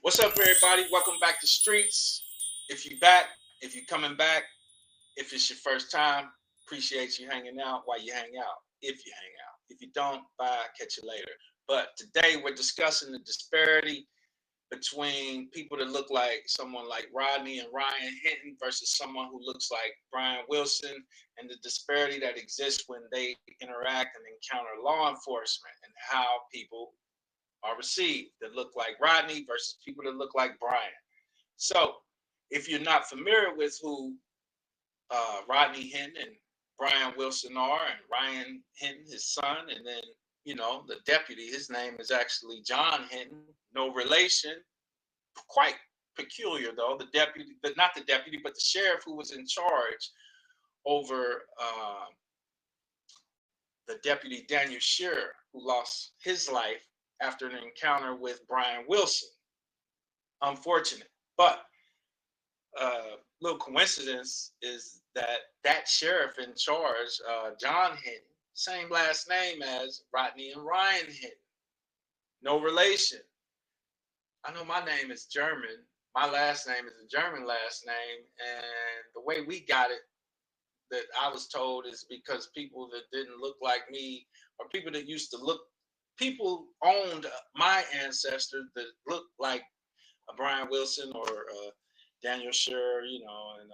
What's up, everybody? Welcome back to Streets. If you back, if you coming back, if it's your first time, appreciate you hanging out while you hang out. If you hang out. If you don't, bye, catch you later. But today we're discussing the disparity between people that look like someone like Rodney and Ryan Hinton versus someone who looks like Brian Wilson, and the disparity that exists when they interact and encounter law enforcement, and how people are received that look like Rodney versus people that look like Brian. So, if you're not familiar with who Rodney Hinton and Brian Wilson are, and Ryan Hinton, his son, and then the deputy, his name is actually John Hinton, no relation, quite peculiar though. The deputy, but not the deputy, but the sheriff who was in charge over the deputy Daniel Shearer, who lost his life after an encounter with Brian Wilson. Unfortunate, but little coincidence is that that sheriff in charge, John Hinton, same last name as Rodney and Ryan Hinton, no relation. I know my name is German. My last name is a German last name, and the way we got it, that I was told, is because people that didn't look like me, or people that used to look, people owned my ancestors that looked like Brian Wilson or Daniel Shearer, and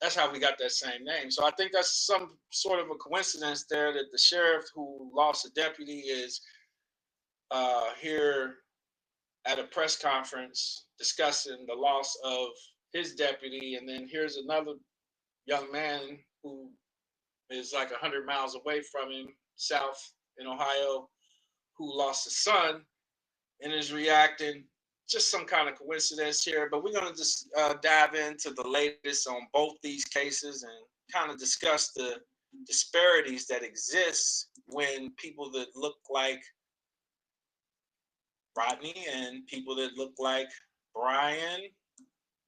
that's how we got that same name. So I think that's some sort of a coincidence there, that the sheriff who lost a deputy is here at a press conference discussing the loss of his deputy, and then here's another young man who is like 100 miles away from him, south in Ohio, who lost a son and is reacting. Just some kind of coincidence here, but we're going to just dive into the latest on both these cases and kind of discuss the disparities that exist when people that look like Rodney and people that look like Brian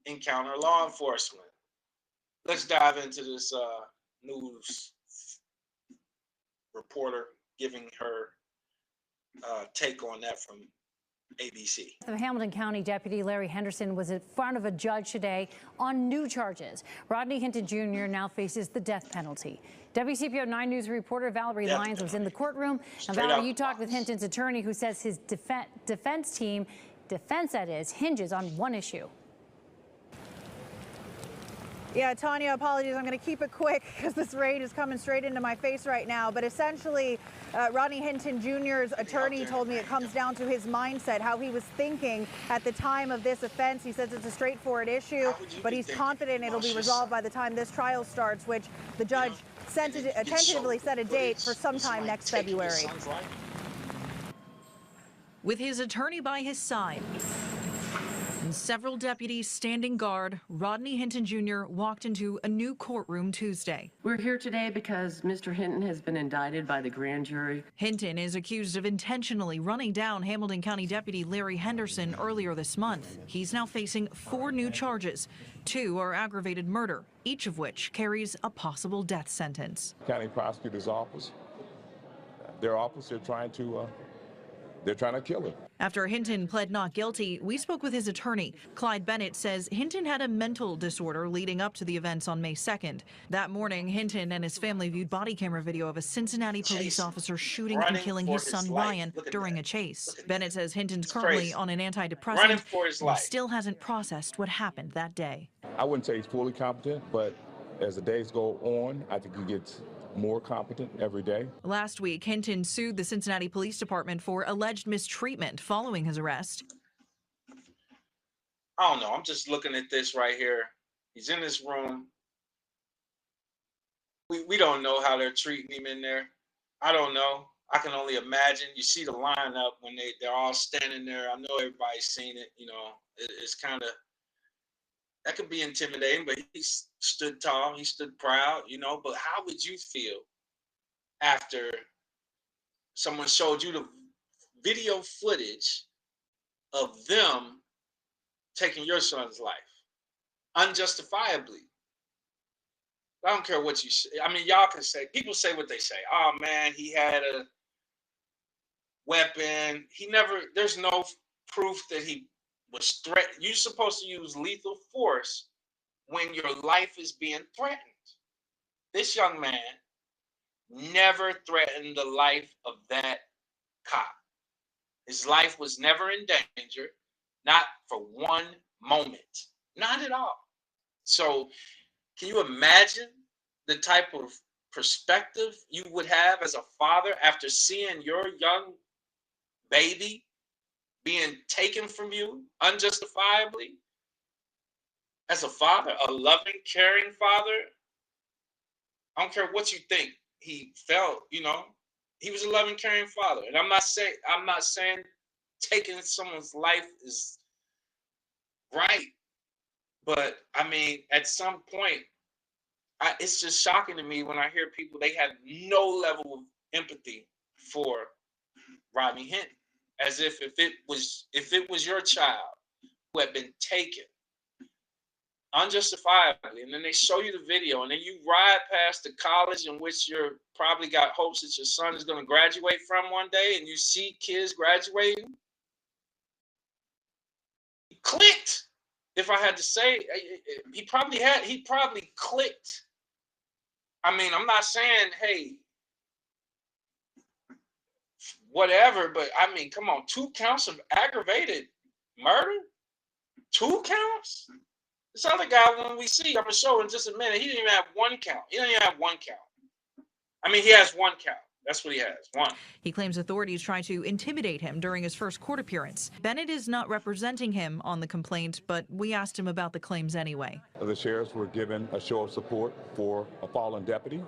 encounter law enforcement. Let's dive into this news reporter giving her take on that from ABC. The Hamilton County Deputy Larry Henderson was in front of a judge today on new charges. Rodney Hinton Jr. now faces the death penalty. WCPO 9 News reporter Valerie Lyons was in the courtroom. And Valerie, you talked with Hinton's attorney, who says his defense that is, hinges on one issue. Yeah, Tanya, apologies. I'm going to keep it quick because this rain is coming straight into my face right now. But essentially, Rodney Hinton Jr.'s attorney told me it comes down to his mindset, how he was thinking at the time of this offense. He says it's a straightforward issue, but he's confident it'll be resolved by the time this trial starts, which the judge tentatively set a date for sometime next February. With his attorney by his side and several deputies standing guard, Rodney Hinton Jr. walked into a new courtroom Tuesday. We're here today because Mr. Hinton has been indicted by the grand jury. Hinton is accused of intentionally running down Hamilton County Deputy Larry Henderson earlier this month. He's now facing 4 new charges. 2 are aggravated murder, each of which carries a possible death sentence. County prosecutor's office, their office, they're trying to kill him. After Hinton pled not guilty, we spoke with his attorney. Clyde Bennett says Hinton had a mental disorder leading up to the events on May 2nd. That morning, Hinton and his family viewed body camera video of a Cincinnati police officer shooting and killing his son Ryan during a chase. Bennett says Hinton's currently on an antidepressant and still hasn't processed what happened that day. I wouldn't say he's fully competent, but as the days go on, I think he gets more competent every day. Last week, Hinton sued the Cincinnati Police Department for alleged mistreatment following his arrest. I don't know. I'm just looking at this right here. He's in this room. We don't know how they're treating him in there. I don't know. I can only imagine. You see the lineup when they're all standing there. I know everybody's seen it. It's kind of, that could be intimidating, but he stood tall, he stood proud, but how would you feel after someone showed you the video footage of them taking your son's life unjustifiably? I don't care what you say. I mean, y'all can say, people say what they say. Oh man, he had a weapon. There's no proof that he was threatened. You're supposed to use lethal force when your life is being threatened. This young man never threatened the life of that cop. His life was never in danger, not for one moment, not at all. So can you imagine the type of perspective you would have as a father after seeing your young baby being taken from you unjustifiably? As a father, a loving, caring father, I don't care what you think he felt, he was a loving, caring father. And I'm not saying taking someone's life is right. But I mean, at some point, it's just shocking to me when I hear people, they have no level of empathy for Rodney Hinton, as if it was your child who had been taken unjustifiably, and then they show you the video, and then you ride past the college in which you're probably got hopes that your son is going to graduate from one day, and you see kids graduating. He clicked. If I had to say, he probably clicked. I mean, I'm not saying, hey, whatever, but I mean, come on, 2 counts of aggravated murder? 2 counts? This other guy, when we see, I'm going to show in just a minute, he didn't even have 1 count. He didn't even have 1 count. I mean, he has 1 count. That's what he has, 1. He claims authorities tried to intimidate him during his first court appearance. Bennett is not representing him on the complaint, but we asked him about the claims anyway. The sheriffs were given a show of support for a fallen deputy,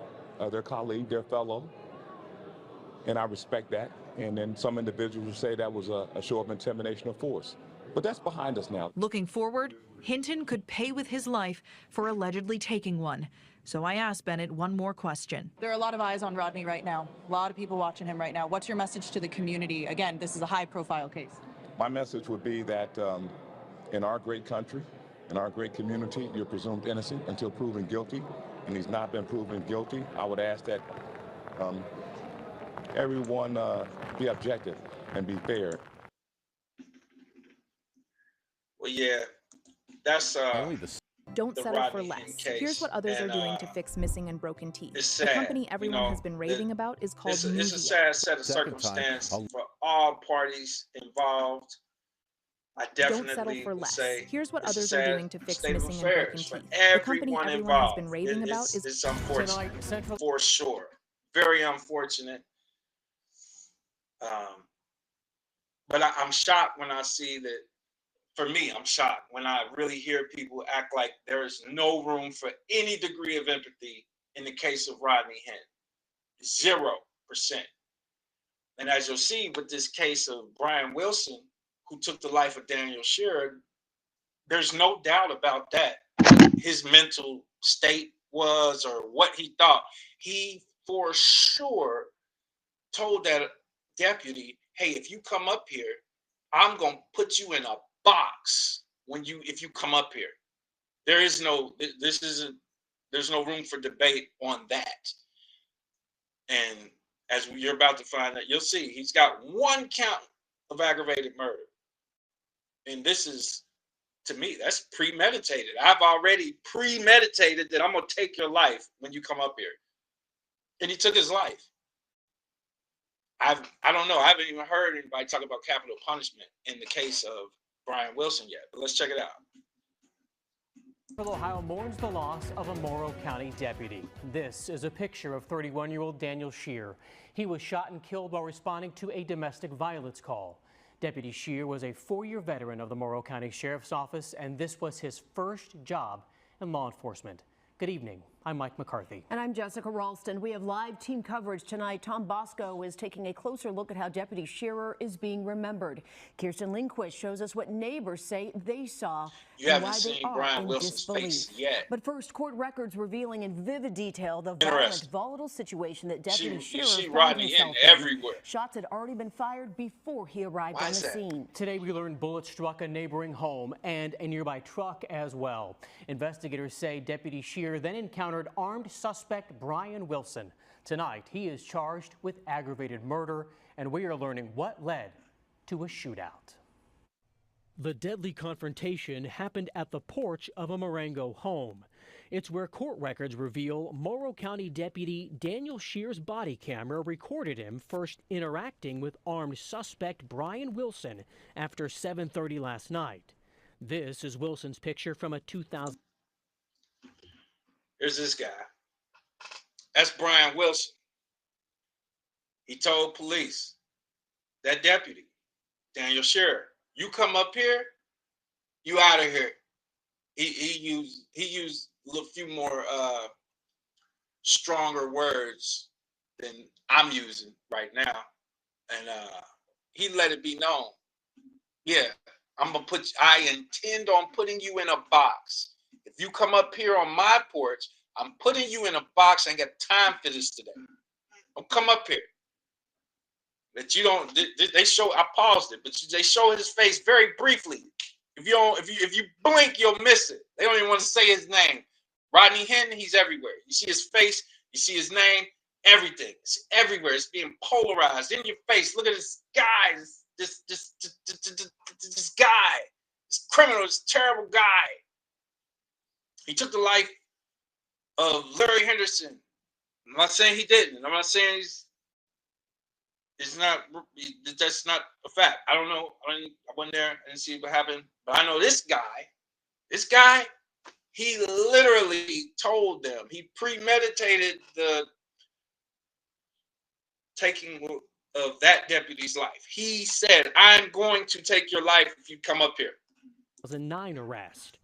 their colleague, their fellow, and I respect that. And then some individuals say that was a show of intimidation of force. But that's behind us now. Looking forward, Hinton could pay with his life for allegedly taking one. So I asked Bennett one more question. There are a lot of eyes on Rodney right now. A lot of people watching him right now. What's your message to the community? Again, this is a high-profile case. My message would be that in our great country, in our great community, you're presumed innocent until proven guilty, and he's not been proven guilty. I would ask that everyone be objective and be fair. Well, yeah, that's Don't settle for less. Here's what others are doing to fix missing and broken teeth. The company everyone has been raving about is called Nuvia. It's a sad set of circumstances for all parties involved. I definitely Don't settle for less. Say here's what others are doing to fix missing and broken teeth. The company everyone has been raving about is it's unfortunate, for sure. Very unfortunate. But I'm shocked when I see that. For me, I'm shocked when I really hear people act like there is no room for any degree of empathy in the case of Rodney Hinton. 0%. And as you'll see with this case of Brian Wilson, who took the life of Daniel Shearer, there's no doubt about that. His mental state was, or what he thought. He for sure told that deputy, hey, if you come up here, I'm going to put you in a box if you come up here. There's no room for debate on that. And as you're about to find out, you'll see he's got 1 count of aggravated murder. And this is, to me, that's premeditated. I've already premeditated that I'm going to take your life when you come up here. And he took his life. I don't know. I haven't even heard anybody talk about capital punishment in the case of Brian Wilson yet, but let's check it out. Ohio mourns the loss of a Morrow County deputy. This is a picture of 31-year-old Daniel Shearer. He was shot and killed while responding to a domestic violence call. Deputy Shearer was a 4-year veteran of the Morrow County Sheriff's Office, and this was his first job in law enforcement. Good evening. I'm Mike McCarthy. And I'm Jessica Ralston. We have live team coverage tonight. Tom Bosco is taking a closer look at how Deputy Shearer is being remembered. Kirsten Lindquist shows us what neighbors say they saw and why they are in disbelief. But first, court records revealing in vivid detail the violent, volatile situation that Deputy Shearer found himself in. Shots had already been fired before he arrived on the scene. Today, we learned bullets struck a neighboring home and a nearby truck as well. Investigators say Deputy Shearer then encountered armed suspect Brian Wilson. Tonight, he is charged with aggravated murder, and we are learning what led to a shootout. The deadly confrontation happened at the porch of a Marengo home. It's where court records reveal Morrow County Deputy Daniel Shear's body camera recorded him first interacting with armed suspect Brian Wilson after 7:30 last night. This is Wilson's picture from a 2000. Here's this guy. That's Brian Wilson. He told police, that deputy, Daniel Shear, you come up here, you out of here. He used a few more stronger words than I'm using right now, and he let it be known. Yeah, I intend on putting you in a box. If you come up here on my porch, I'm putting you in a box. I ain't got time for this today. Don't come up here. That you don't. They show. I paused it, but they show his face very briefly. If you blink, you'll miss it. They don't even want to say his name. Rodney Hinton, he's everywhere. You see his face, you see his name, everything. It's everywhere. It's being polarized in your face. Look at this guy, this guy, this criminal, this terrible guy. He took the life of Larry Henderson. I'm not saying he didn't. I'm not saying that's not a fact. I don't know. I wasn't there. I didn't see what happened. But I know this guy, he literally told them, he premeditated the taking of that deputy's life. He said, I'm going to take your life if you come up here. It was a 9 arrest.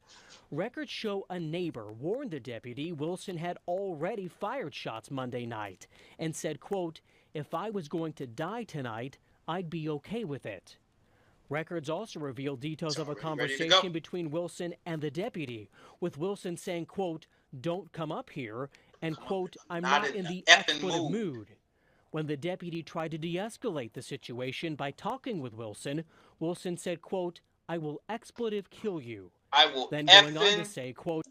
Records show a neighbor warned the deputy Wilson had already fired shots Monday night and said, quote, if I was going to die tonight, I'd be okay with it. Records also reveal details of a conversation between Wilson and the deputy, with Wilson saying, quote, don't come up here, and, quote, I'm not in the expletive mood. When the deputy tried to de-escalate the situation by talking with Wilson, Wilson said, quote, I will expletive kill you. I will then going on to say, quote,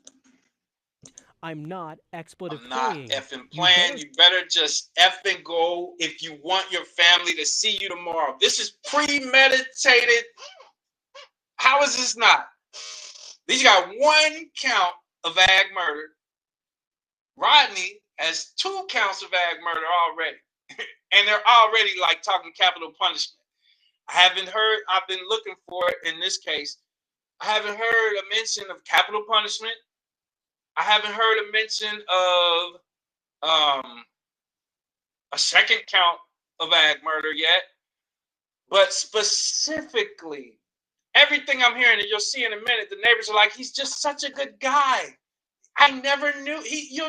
I'm not expletive playing. Effing playing. You better just effing go if you want your family to see you tomorrow. This is premeditated. How is this not? These got 1 count of ag murder. Rodney has 2 counts of ag murder already. And they're already like talking capital punishment. I've been looking for it in this case. I haven't heard a mention of capital punishment. I haven't heard a mention of a 2nd count of ag murder yet. But specifically, everything I'm hearing, and you'll see in a minute, the neighbors are like, he's just such a good guy. I never knew you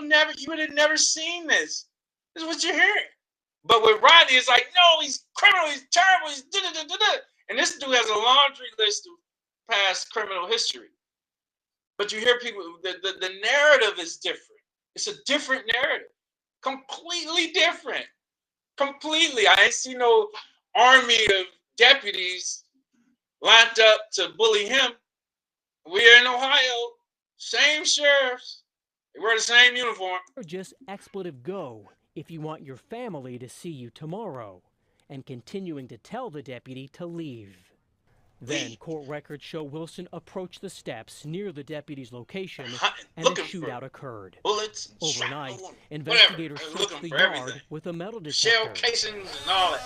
would have never seen this. This is what you're hearing. But with Rodney, it's like, no, he's criminal, he's terrible, he's da-da-da-da-da. And this dude has a laundry list of past criminal history. But you hear people, the narrative is different. It's a different narrative. Completely different. Completely. I ain't see no army of deputies lined up to bully him. We're in Ohio. Same sheriffs. They wear the same uniform. Or just expletive go if you want your family to see you tomorrow, and continuing to tell the deputy to leave. Then court records show Wilson approached the steps near the deputy's location and a shootout occurred. Bullets, overnight, investigators searched the yard with a metal detector. Shell casings and all that.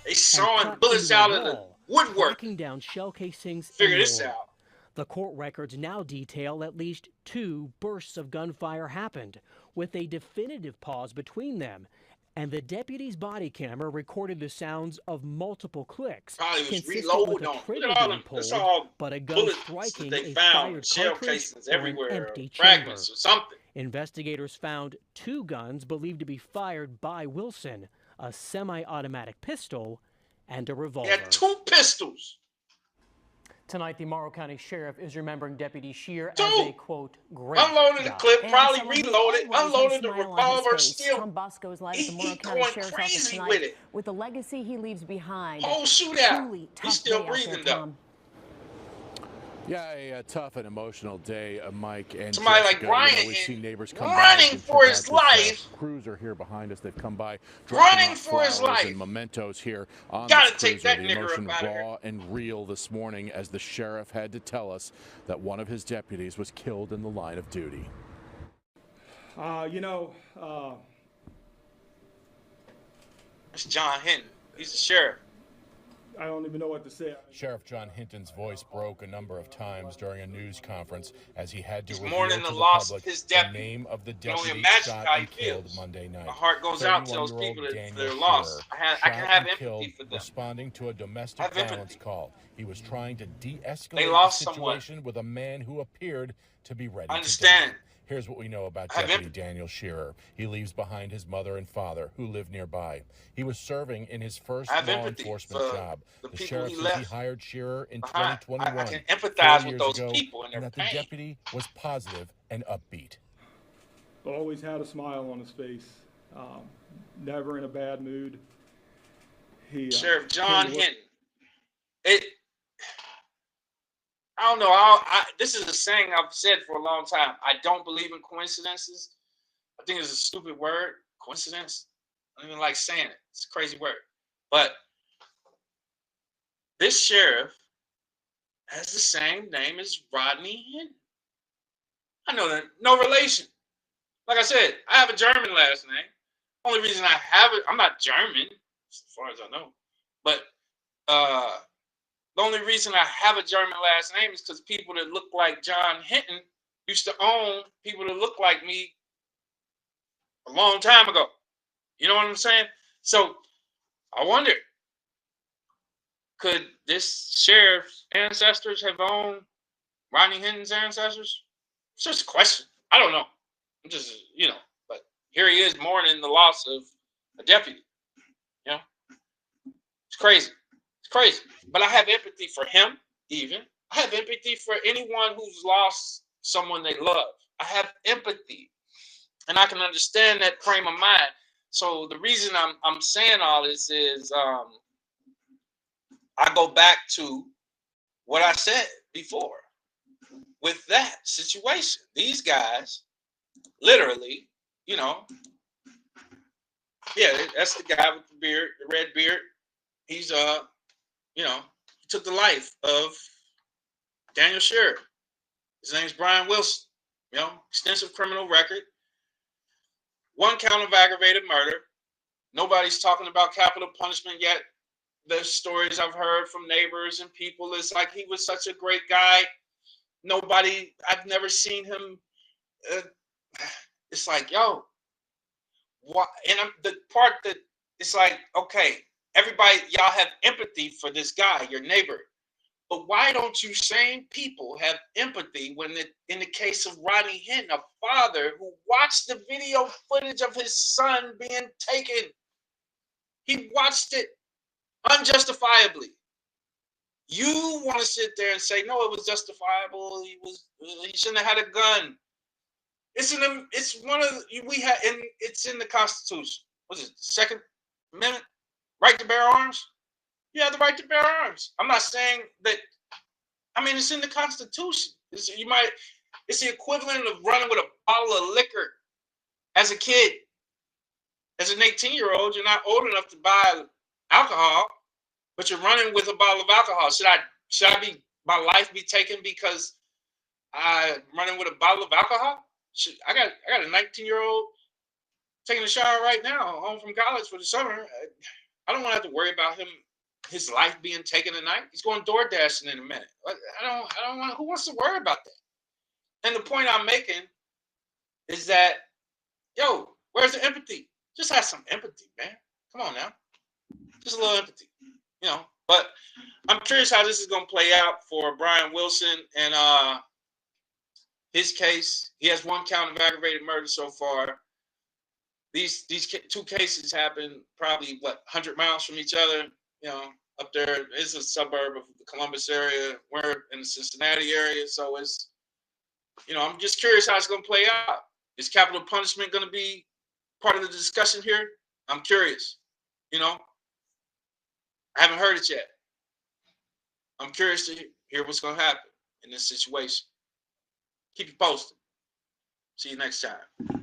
They sawing bullets out of the woodwork. Tracking down shell casings. Figure this out. The court records now detail at least 2 bursts of gunfire happened, with a definitive pause between them. And the deputy's body camera recorded the sounds of multiple clicks. Probably was reloaded on. Look at all them. That's all but a gun striking they a found. fired Shell cartridge casings or an everywhere. empty Fragments chamber. or something. Investigators found 2 guns believed to be fired by Wilson, a semi-automatic pistol and a revolver. He had 2 pistols. Tonight, the Morrow County Sheriff is remembering Deputy Shear as a, quote, great unloaded the clip, And probably someone who reloaded, always unloaded has a the smile on revolver, his face. still. Tom Bosco is live at the Morrow He County going Sheriff's crazy Office tonight with it. with the legacy he leaves behind. Whole shootout. Truly tough He's still day out there, breathing, though. Tom. Yeah, a tough and emotional day, Mike. And somebody Jessica, like Ryan, we've seen neighbors come running by for his life. Cruiser here behind us. They've come by, running for his life. And mementos here on Gotta this take cruiser. that The nigger emotion up out of raw here. and real this morning as the sheriff had to tell us that one of his deputies was killed in the line of duty. It's John Hinton. He's the sheriff. I don't even know what to say. Sheriff John Hinton's voice broke a number of times during a news conference as he had to reveal mourning to the the loss public of his the deputy. name of the You can only deputy imagine shot how he and killed feels. Monday night. My heart goes out to those people that they're lost. I can have empathy for them. Responding to a domestic violence call. He was trying to de-escalate the situation with a man who appeared to be ready to die. Here's what we know about Deputy Daniel Shearer. He leaves behind his mother and father, who live nearby. He was serving in his first law enforcement job. The sheriff says he hired Shearer in 2021. I can empathize with those ago, people and their that the deputy was positive and upbeat. Always had a smile on his face. Never in a bad mood. Sheriff John Hinton. I don't know. This is a saying I've said for a long time. I don't believe in coincidences. I think it's a stupid word, coincidence. I don't even like saying it. It's a crazy word. But this sheriff has the same name as Rodney Hinton. I know that. No relation. Like I said, I have a German last name. Only reason I have it, I'm not German, as far as I know. But the only reason I have a German last name is because people that look like John Hinton used to own people that look like me a long time ago. You know what I'm saying? So I wonder, could this sheriff's ancestors have owned Rodney Hinton's ancestors? It's just a question. I don't know. I'm just, but here he is mourning the loss of a deputy. It's crazy. It's crazy. But I have empathy for him, even. I have empathy for anyone who's lost someone they love. I have empathy. And I can understand that frame of mind. So the reason I'm saying all this is I go back to what I said before with that situation. These guys, literally, that's the guy with the beard, the red beard. He's took the life of Daniel Shearer. His name's Brian Wilson. Extensive criminal record. 1 count of aggravated murder. Nobody's talking about capital punishment yet. The stories I've heard from neighbors and people is like he was such a great guy. I've never seen him. It's like, yo, what? And the part that it's like, okay, everybody, y'all have empathy for this guy, your neighbor. But why don't you same people have empathy when in the case of Rodney Hinton, a father who watched the video footage of his son being taken? He watched it unjustifiably. You want to sit there and say, no, it was justifiable. He shouldn't have had a gun. It's in the Constitution. What's it, Second Amendment? Right to bear arms? You have the right to bear arms. I'm not saying that. I mean, it's in the Constitution. It's the equivalent of running with a bottle of liquor as a kid. As an 18-year-old, you're not old enough to buy alcohol, but you're running with a bottle of alcohol. Should my life be taken because I'm running with a bottle of alcohol? I got a 19-year-old taking a shower right now, home from college for the summer. I don't want to have to worry about his life being taken tonight. He's going door dashing in a minute. I don't want. Who wants to worry about that? And the point I'm making is that, yo, where's the empathy? Just have some empathy, man. Come on now, just a little empathy, But I'm curious how this is going to play out for Brian Wilson and his case. He has 1 count of aggravated murder so far. These 2 cases happened probably 100 miles from each other. Up there is a suburb of the Columbus area. We're in the Cincinnati area, so it's I'm just curious how it's going to play out. Is capital punishment going to be part of the discussion here? I'm curious. I haven't heard it yet. I'm curious to hear what's going to happen. in this situation. Keep you posted. See you next time.